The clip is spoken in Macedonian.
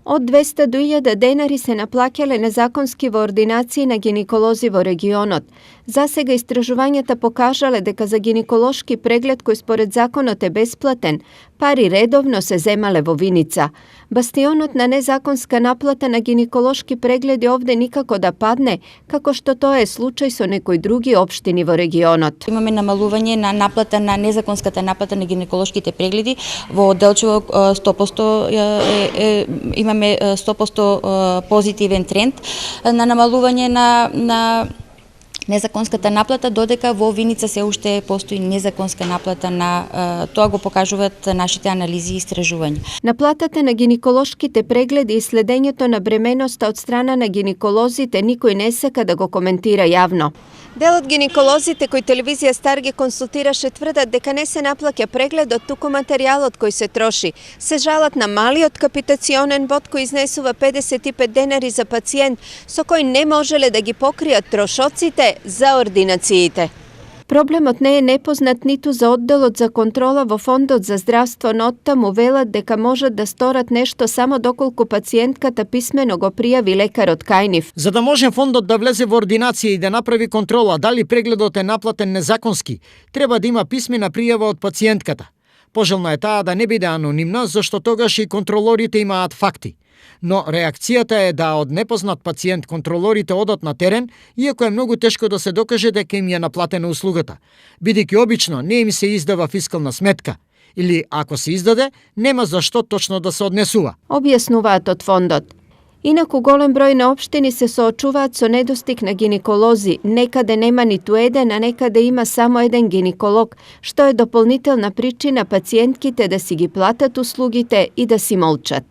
Od 200 do 1000 денари се наплакале незаконски во ординации на гинеколози во регионот. Засега истражувањата покажале дека за гинеколошки преглед кој според законот е бесплатен, пари редовно се земале во Виница. Бастионот на незаконска наплата на гинеколошки прегледи овде никако да падне, како што тоа е случај со некои други општини во регионот. Имаме намалување на наплата на незаконската наплата на гинеколошките прегледи во Делчево 100% имаме 100% позитивен тренд на намалување на незаконската наплата, додека во Виница се уште постои незаконска наплата на тоа го покажуваат нашите анализи и истражувања. Наплатата на гинеколошките прегледи и следењето на бременоста од страна на гинеколозите никој не сака да го коментира јавно. Дел од гинеколозите кои телевизија Стар ги консултираше тврдат дека не се наплаќа прегледот, туку материјалот кој се троши. Се жалат на малиот капитационен бод кој изнесува 55 денари за пациент, со кој не можеле да ги покријат трошоците за ординациите. Проблемот не е непознат ниту за одделот за контрола во Фондот за здравство, но оттаму велат дека можат да сторат нешто само доколку пациентката писмено го пријави лекарот кај нив. За да може фондот да влезе во ординација и да направи контрола дали прегледот е наплатен незаконски, треба да има писмена пријава од пациентката. Пожелно е таа да не биде анонимна, зашто тогаш и контролорите имаат факти. Но реакцијата е да од непознат пациент контролорите одат на терен, иако е многу тешко да се докаже дека им ја наплатена услугата, бидејќи обично не им се издава фискална сметка, или ако се издаде, нема зашто точно да се однесува. Објаснуваат од фондот. Инаку голем број на општини се соочуваат со недостиг на гинеколози, некаде нема ниту еден, а некаде има само еден гинеколог, што е дополнителна причина пациентките да си ги платат услугите и да си молчат.